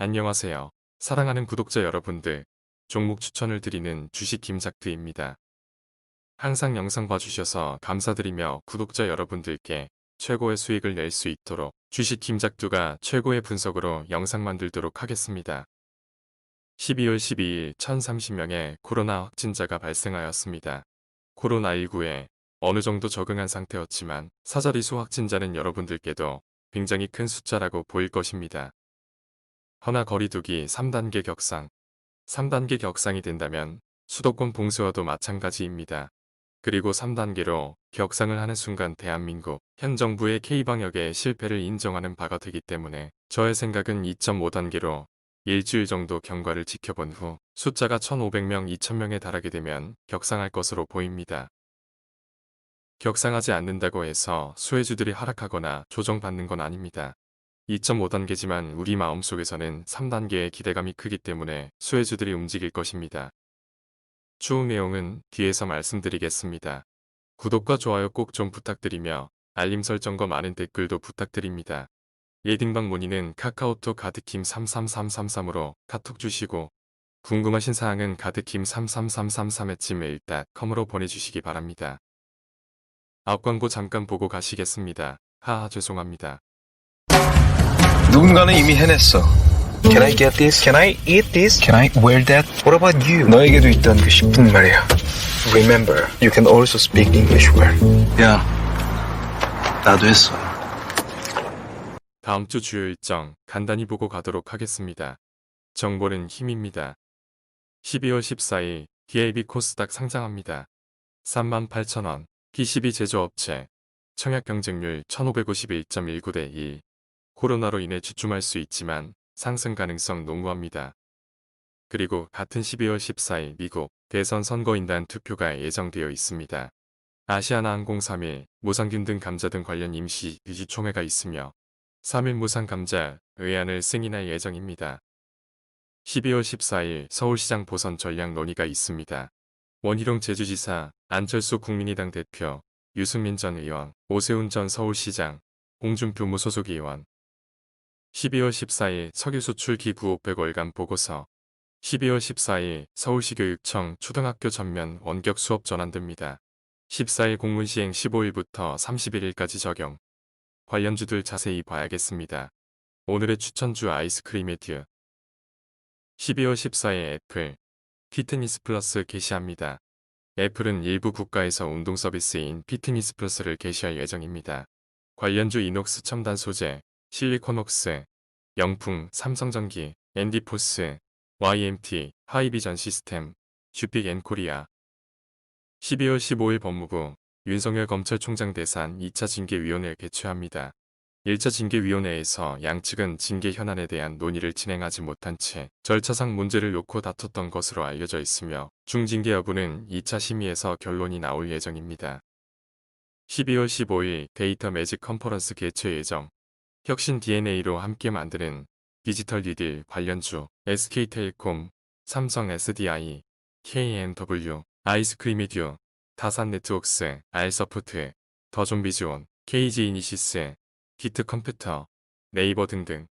안녕하세요. 사랑하는 구독자 여러분들, 종목 추천을 드리는 주식 김작두입니다. 항상 영상 봐주셔서 감사드리며 구독자 여러분들께 최고의 수익을 낼 수 있도록 주식 김작두가 최고의 분석으로 영상 만들도록 하겠습니다. 12월 12일 1030명의 코로나 확진자가 발생하였습니다. 코로나19에 어느 정도 적응한 상태였지만 사자리수 확진자는 여러분들께도 굉장히 큰 숫자라고 보일 것입니다. 허나 거리두기 3단계 격상. 3단계 격상이 된다면 수도권 봉쇄와도 마찬가지입니다. 그리고 3단계로 격상을 하는 순간 대한민국 현 정부의 K방역의 실패를 인정하는 바가 되기 때문에 저의 생각은 2.5단계로 일주일 정도 경과를 지켜본 후 숫자가 1,500명, 2,000명에 달하게 되면 격상할 것으로 보입니다. 격상하지 않는다고 해서 수혜주들이 하락하거나 조정받는 건 아닙니다. 2.5단계지만 우리 마음속에서는 3단계의 기대감이 크기 때문에 수혜주들이 움직일 것입니다. 추후 내용은 뒤에서 말씀드리겠습니다. 구독과 좋아요 꼭 좀 부탁드리며 알림 설정과 많은 댓글도 부탁드립니다. 예딩방 문의는 카카오톡 가드킴 33333으로 카톡 주시고 궁금하신 사항은 가드킴 33333@gmail.com으로 보내주시기 바랍니다. 앞광고 잠깐 보고 가시겠습니다. 하하 죄송합니다. 누군가는 이미 해냈어. Can I get this? Can I eat this? Can I wear that? What about you? 너에게도 있다는 그 10분 말이야. Remember, you can also speak English well. 야, 나도 했어. 다음 주 주요 일정 간단히 보고 가도록 하겠습니다. 정보는 힘입니다. 12월 14일 DAB 코스닥 상장합니다. 38,000원 PCB 제조업체 청약 경쟁률 1551.19대 1 코로나로 인해 주춤할 수 있지만 상승 가능성 농후합니다. 그리고 같은 12월 14일 미국 대선 선거인단 투표가 예정되어 있습니다. 아시아나항공 3일, 모상균 등 감자 등 관련 임시 유지총회가 있으며 3일 무상 감자 의안을 승인할 예정입니다. 12월 14일 서울시장 보선 전략 논의가 있습니다. 원희룡 제주지사, 안철수 국민의당 대표, 유승민 전 의원, 오세훈 전 서울시장, 홍준표 무소속 의원. 12월 14일 석유수출 기부 500월간 보고서 12월 14일 서울시 교육청 초등학교 전면 원격 수업 전환됩니다. 14일 공문 시행 15일부터 31일까지 적용. 관련주들 자세히 봐야겠습니다. 오늘의 추천주 아이스크림 에듀 12월 14일 애플 피트니스 플러스 게시합니다. 애플은 일부 국가에서 운동 서비스인 피트니스 플러스를 게시할 예정입니다. 관련주 이녹스 첨단 소재, 실리콘웍스, 영풍, 삼성전기, 앤디포스, YMT, 하이비전 시스템, 주픽 앤코리아. 12월 15일 법무부 윤석열 검찰총장 대상 2차 징계위원회를 개최합니다. 1차 징계위원회에서 양측은 징계 현안에 대한 논의를 진행하지 못한 채 절차상 문제를 놓고 다퉜던 것으로 알려져 있으며 중징계 여부는 2차 심의에서 결론이 나올 예정입니다. 12월 15일 데이터 매직 컨퍼런스 개최 예정. 혁신 DNA로 함께 만드는 디지털 뉴딜 관련주 SK텔레콤, 삼성 SDI, KMW, 아이스크림 에듀, 다산네트웍스, 알서프트, 더존비즈온, KG이니시스, 기트컴퓨터, 네이버 등등.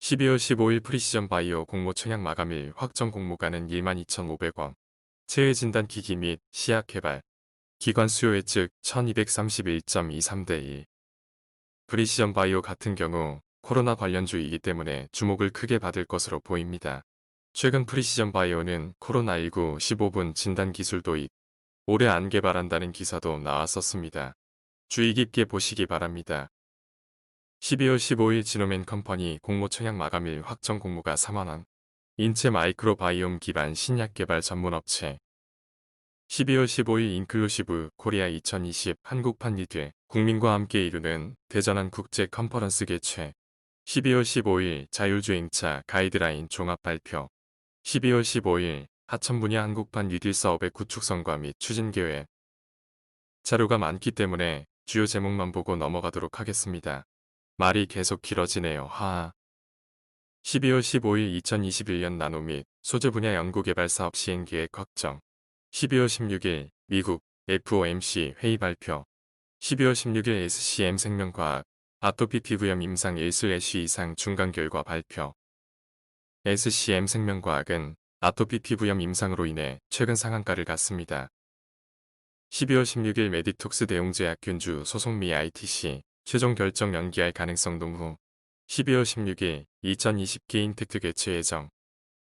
12월 15일 프리시전 바이오 공모 청약 마감일 확정 공모가는 12,500원. 체외 진단 기기 및 시약 개발. 기관 수요 예측 1231.23대 1. 프리시전 바이오 같은 경우 코로나 관련주이기 때문에 주목을 크게 받을 것으로 보입니다. 최근 프리시전 바이오는 코로나19 15분 진단 기술 도입, 올해 안 개발한다는 기사도 나왔었습니다. 주의 깊게 보시기 바랍니다. 12월 15일 지노맨 컴퍼니 공모 청약 마감일 확정 공모가 3만원. 인체 마이크로바이옴 기반 신약 개발 전문 업체. 12월 15일 인클루시브 코리아 2020 한국판 리드 국민과 함께 이루는 대전환 국제 컨퍼런스 개최. 12월 15일 자율주행차 가이드라인 종합 발표. 12월 15일 하천 분야 한국판 뉴딜 사업의 구축성과 및 추진 계획. 자료가 많기 때문에 주요 제목만 보고 넘어가도록 하겠습니다. 말이 계속 길어지네요. 하하. 12월 15일 2021년 나노 및 소재 분야 연구개발 사업 시행 계획 확정. 12월 16일 미국 FOMC 회의 발표. 12월 16일 SCM 생명과학 아토피 피부염 임상 1슬 이상 중간 결과 발표. SCM 생명과학은 아토피 피부염 임상으로 인해 최근 상한가를 갔습니다. 12월 16일 메디톡스 대웅제약 균주 소속 미 ITC 최종 결정 연기할 가능성 농후 12월 16일 2020 게임 텍트 개최 예정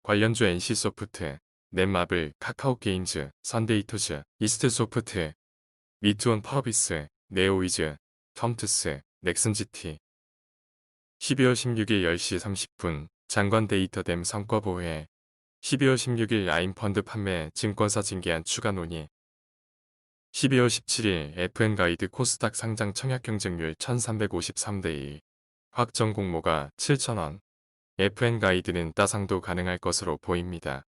관련주 NC소프트, 넷마블, 카카오게임즈, 선데이토즈, 이스트소프트, 미투온 퍼비스, 네오이즈, 컴투스, 넥슨GT 12월 16일 10시 30분 장관 데이터댐 성과보회 12월 16일 라인펀드 판매 증권사 징계안 추가 논의 12월 17일 FN가이드 코스닥 상장 청약 경쟁률 1353대 1 확정 공모가 7,000원 FN가이드는 따상도 가능할 것으로 보입니다.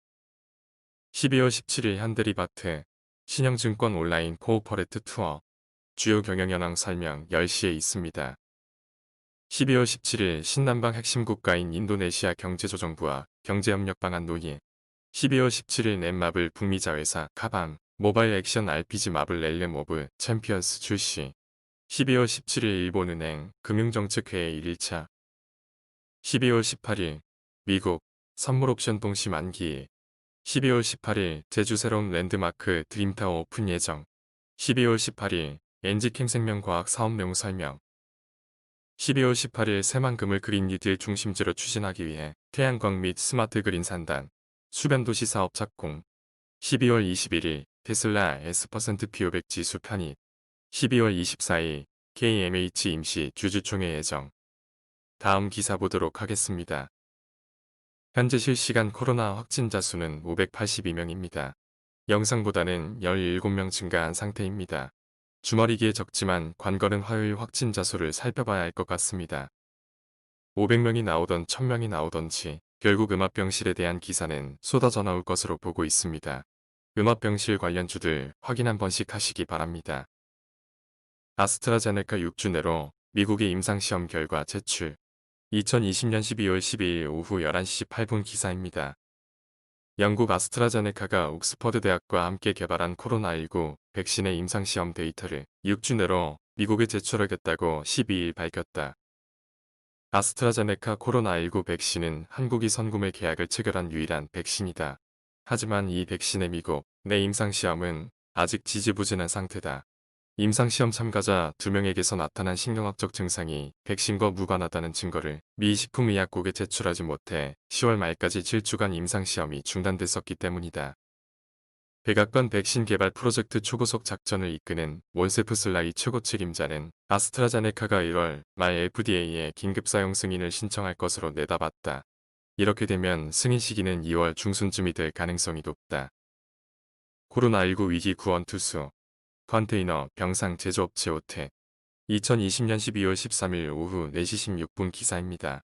12월 17일 현대리바트 신영증권 온라인 코오퍼레트 투어 주요 경영현황 설명 10시에 있습니다. 12월 17일 신남방 핵심 국가인 인도네시아 경제조정부와 경제협력 방안 논의 12월 17일 넷마블 북미자회사 카밤 모바일 액션 RPG 마블 렐렘 오브 챔피언스 출시 12월 17일 일본은행 금융정책회의 1일차 12월 18일 미국 선물옵션 동시 만기 12월 18일 제주 새로운 랜드마크 드림타워 오픈 예정 12월 18일 NG캠생명과학 사업 내용 설명 12월 18일 새만금을 그린 뉴딜 중심지로 추진하기 위해 태양광 및 스마트 그린 산단, 수변도시 사업 착공 12월 21일 테슬라 S% P500 지수 편입 12월 24일 KMH 임시 주주총회 예정 다음 기사 보도록 하겠습니다. 현재 실시간 코로나 확진자 수는 582명입니다. 영상보다는 17명 증가한 상태입니다. 주말이기에 적지만 관건은 화요일 확진자 수를 살펴봐야 할 것 같습니다. 500명이 나오던 1000명이 나오던지 결국 음압병실에 대한 기사는 쏟아져 나올 것으로 보고 있습니다. 음압병실 관련주들 확인 한 번씩 하시기 바랍니다. 아스트라제네카 6주 내로 미국의 임상시험 결과 제출 2020년 12월 12일 오후 11시 18분 기사입니다. 영국 아스트라제네카가 옥스퍼드 대학과 함께 개발한 코로나19 백신의 임상시험 데이터를 6주 내로 미국에 제출하겠다고 12일 밝혔다. 아스트라제네카 코로나19 백신은 한국이 선구매 계약을 체결한 유일한 백신이다. 하지만 이 백신의 미국 내 임상시험은 아직 지지부진한 상태다. 임상시험 참가자 2명에게서 나타난 신경학적 증상이 백신과 무관하다는 증거를 미 식품의약국에 제출하지 못해 10월 말까지 7주간 임상시험이 중단됐었기 때문이다. 백악관 백신 개발 프로젝트 초고속 작전을 이끄는 몬세프 슬라이 최고 책임자는 아스트라제네카가 1월 말 FDA에 긴급 사용 승인을 신청할 것으로 내다봤다. 이렇게 되면 승인 시기는 2월 중순쯤이 될 가능성이 높다. 코로나19 위기 구원 투수 컨테이너 병상 제조업체 오택 2020년 12월 13일 오후 4시 16분 기사입니다.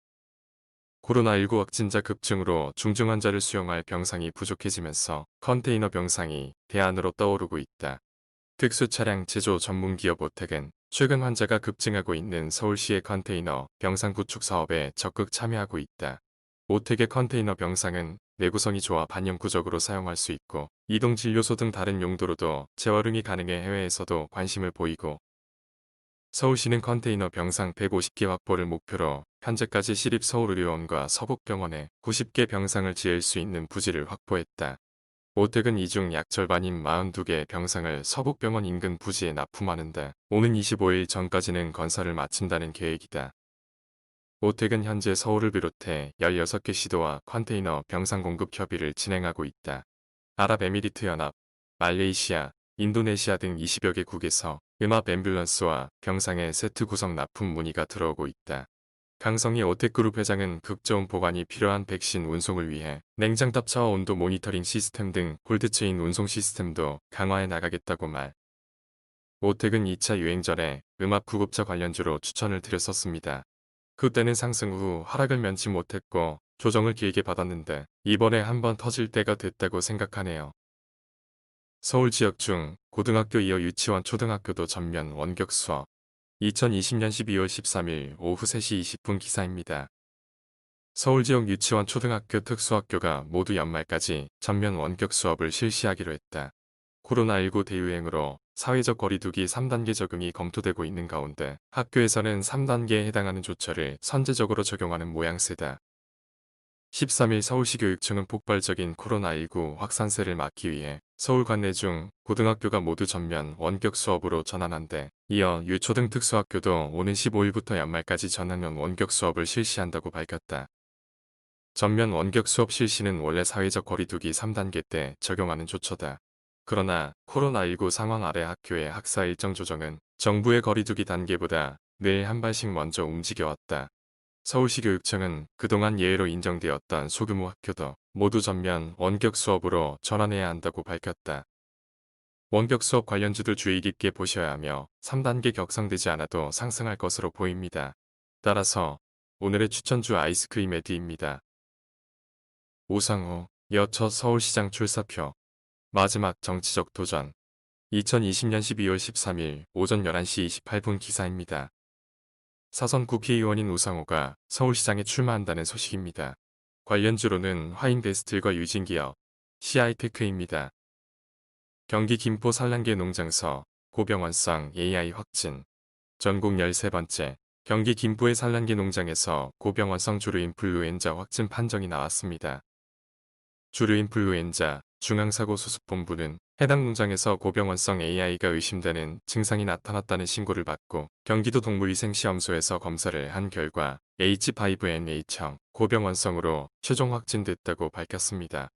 코로나19 확진자 급증으로 중증 환자를 수용할 병상이 부족해지면서 컨테이너 병상이 대안으로 떠오르고 있다. 특수차량 제조 전문기업 오택은 최근 환자가 급증하고 있는 서울시의 컨테이너 병상 구축 사업에 적극 참여하고 있다. 오택의 컨테이너 병상은 내구성이 좋아 반영구적으로 사용할 수 있고 이동진료소 등 다른 용도로도 재활용이 가능해 해외에서도 관심을 보이고 서울시는 컨테이너 병상 150개 확보를 목표로 현재까지 시립서울의료원과 서북병원에 90개 병상을 지을 수 있는 부지를 확보했다. 오택은 이 중 약 절반인 42개 병상을 서북병원 인근 부지에 납품하는데 오는 25일 전까지는 건설을 마친다는 계획이다. 오택은 현재 서울을 비롯해 16개 시도와 컨테이너 병상 공급 협의를 진행하고 있다. 아랍에미리트연합, 말레이시아, 인도네시아 등 20여 개국에서 음압 앰뷸런스와 병상의 세트 구성 납품 문의가 들어오고 있다. 강성희 오택그룹 회장은 극저온 보관이 필요한 백신 운송을 위해 냉장탑 차와 온도 모니터링 시스템 등 콜드체인 운송 시스템도 강화해 나가겠다고 말. 오택은 2차 유행 전에 음압 구급차 관련주로 추천을 드렸었습니다. 그때는 상승 후 하락을 면치 못했고 조정을 길게 받았는데 이번에 한번 터질 때가 됐다고 생각하네요. 서울 지역 중 고등학교 이어 유치원 초등학교도 전면 원격 수업 2020년 12월 13일 오후 3시 20분 기사입니다. 서울 지역 유치원 초등학교 특수학교가 모두 연말까지 전면 원격 수업을 실시하기로 했다. 코로나19 대유행으로 사회적 거리두기 3단계 적용이 검토되고 있는 가운데 학교에서는 3단계에 해당하는 조처를 선제적으로 적용하는 모양새다. 13일 서울시 교육청은 폭발적인 코로나19 확산세를 막기 위해 서울 관내 중 고등학교가 모두 전면 원격 수업으로 전환한데 이어 유초등 특수학교도 오는 15일부터 연말까지 전환형 원격 수업을 실시한다고 밝혔다. 전면 원격 수업 실시는 원래 사회적 거리두기 3단계 때 적용하는 조처다. 그러나 코로나19 상황 아래 학교의 학사 일정 조정은 정부의 거리두기 단계보다 늘 한 발씩 먼저 움직여왔다. 서울시 교육청은 그동안 예외로 인정되었던 소규모 학교도 모두 전면 원격 수업으로 전환해야 한다고 밝혔다. 원격 수업 관련주들 주의 깊게 보셔야 하며 3단계 격상되지 않아도 상승할 것으로 보입니다. 따라서 오늘의 추천주 아이스크림 에듀입니다. 오상호, 여첫 서울시장 출사표. 마지막 정치적 도전. 2020년 12월 13일 오전 11시 28분 기사입니다. 사선 국회의원인 우상호가 서울시장에 출마한다는 소식입니다. 관련주로는 화인베스틀과 유진기업, CI테크입니다. 경기 김포 산란계 농장서, 고병원성 AI 확진. 전국 13번째, 경기 김포의 산란계 농장에서 고병원성 주류인플루엔자 확진 판정이 나왔습니다. 주류인플루엔자 중앙사고수습본부는 해당 농장에서 고병원성 AI가 의심되는 증상이 나타났다는 신고를 받고 경기도 동물위생시험소에서 검사를 한 결과 H5N1형 고병원성으로 최종 확진됐다고 밝혔습니다.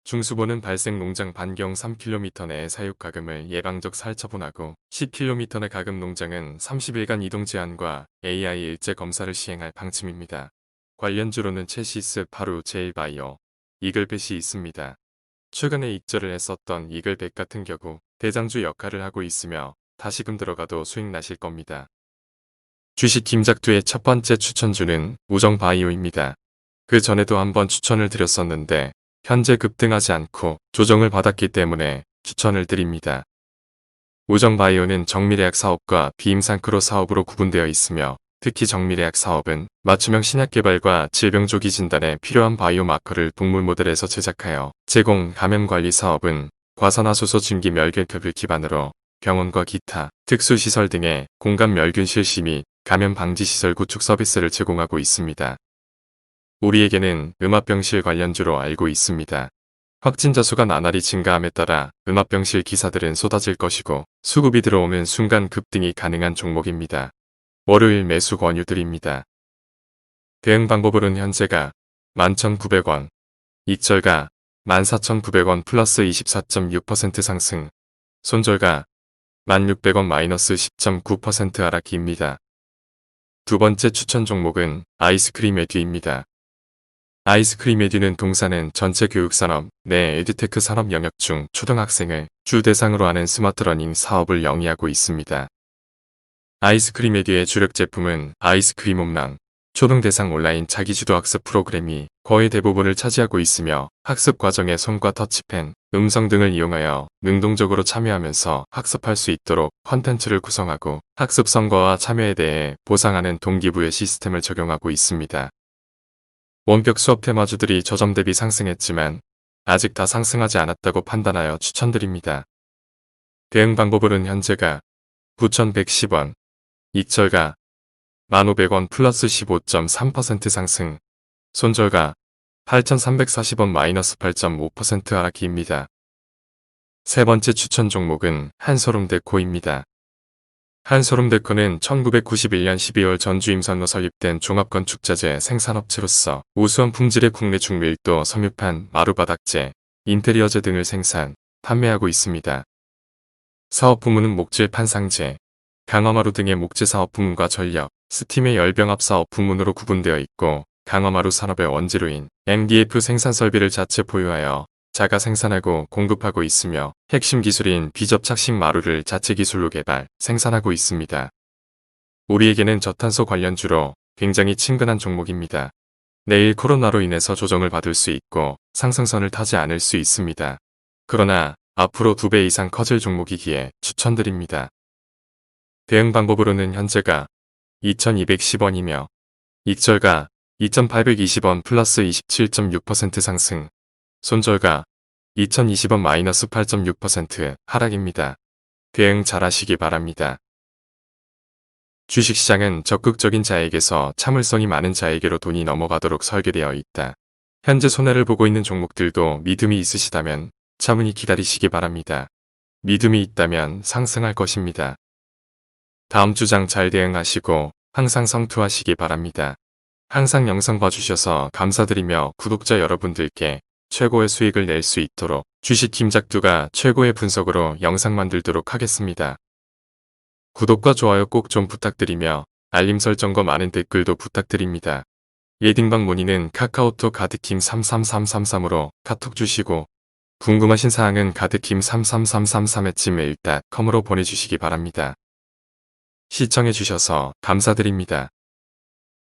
중수본은 발생 농장 반경 3km 내의 사육 가금을 예방적 살처분하고 10km 내 가금 농장은 30일간 이동 제한과 AI 일제 검사를 시행할 방침입니다. 관련주로는 체시스, 파루, 제일바이오, 이글벳이 있습니다. 최근에 익절을 했었던 이글벳 같은 경우 대장주 역할을 하고 있으며 다시금 들어가도 수익 나실 겁니다. 주식 김작두의 첫 번째 추천주는 우정바이오입니다. 그 전에도 한번 추천을 드렸었는데 현재 급등하지 않고 조정을 받았기 때문에 추천을 드립니다. 우정바이오는 정밀의학 사업과 비임상크로 사업으로 구분되어 있으며 특히 정밀의학 사업은 맞춤형 신약 개발과 질병 조기 진단에 필요한 바이오마커를 동물 모델에서 제작하여 제공, 감염관리 사업은 과산화수소 증기 멸균급을 기반으로 병원과 기타, 특수시설 등의 공감 멸균 실시 및 감염 방지 시설 구축 서비스를 제공하고 있습니다. 우리에게는 음압병실 관련주로 알고 있습니다. 확진자 수가 나날이 증가함에 따라 음압병실 기사들은 쏟아질 것이고 수급이 들어오는 순간 급등이 가능한 종목입니다. 월요일 매수 권유드립니다. 대응 방법으로는 현재가 11,900원, 익절가 14,900원 플러스 24.6% 상승, 손절가 1,600원 마이너스 10.9% 하락입니다. 두 번째 추천 종목은 아이스크림 에듀입니다. 아이스크림 에듀는 동사는 전체 교육산업 내 에듀테크 산업 영역 중 초등학생을 주 대상으로 하는 스마트러닝 사업을 영위하고 있습니다. 아이스크림 에듀의 주력 제품은 아이스크림 홈런, 초등 대상 온라인 자기주도 학습 프로그램이 거의 대부분을 차지하고 있으며 학습 과정에 손과 터치펜, 음성 등을 이용하여 능동적으로 참여하면서 학습할 수 있도록 컨텐츠를 구성하고 학습 성과와 참여에 대해 보상하는 동기부여 시스템을 적용하고 있습니다. 원격 수업 테마주들이 저점 대비 상승했지만 아직 다 상승하지 않았다고 판단하여 추천드립니다. 대응 방법으로는 현재가 9,110원, 익절가 1,500원 플러스 15.3% 상승, 손절가 8,340원 마이너스 8.5% 하락입니다. 세 번째 추천 종목은 한솔홈데코입니다. 한솔홈데코는 1991년 12월 전주임선로 설립된 종합건축자재 생산업체로서 우수한 품질의 국내 중밀도 석유판, 마루바닥재, 인테리어재 등을 생산, 판매하고 있습니다. 사업 부문은 목재 판상재, 강화마루 등의 목재 사업 부문과 전력, 스팀의 열병합 사업 부문으로 구분되어 있고 강화마루 산업의 원재료인 MDF 생산 설비를 자체 보유하여 자가 생산하고 공급하고 있으며 핵심 기술인 비접착식 마루를 자체 기술로 개발, 생산하고 있습니다. 우리에게는 저탄소 관련주로 굉장히 친근한 종목입니다. 내일 코로나로 인해서 조정을 받을 수 있고 상승선을 타지 않을 수 있습니다. 그러나 앞으로 2배 이상 커질 종목이기에 추천드립니다. 대응 방법으로는 현재가 2,210원이며 익절가 2,820원 플러스 27.6% 상승, 손절가 2,020원 마이너스 8.6% 하락입니다. 대응 잘하시기 바랍니다. 주식시장은 적극적인 자에게서 참을성이 많은 자에게로 돈이 넘어가도록 설계되어 있다. 현재 손해를 보고 있는 종목들도 믿음이 있으시다면 차분히 기다리시기 바랍니다. 믿음이 있다면 상승할 것입니다. 다음 주장 잘 대응하시고 항상 성투하시기 바랍니다. 항상 영상 봐주셔서 감사드리며 구독자 여러분들께 최고의 수익을 낼 수 있도록 주식 김작두가 최고의 분석으로 영상 만들도록 하겠습니다. 구독과 좋아요 꼭 좀 부탁드리며 알림 설정과 많은 댓글도 부탁드립니다. 예딩방 문의는 카카오톡 가드킴 33333으로 카톡 주시고 궁금하신 사항은 가드킴 33333@gmail.com으로 보내주시기 바랍니다. 시청해주셔서 감사드립니다.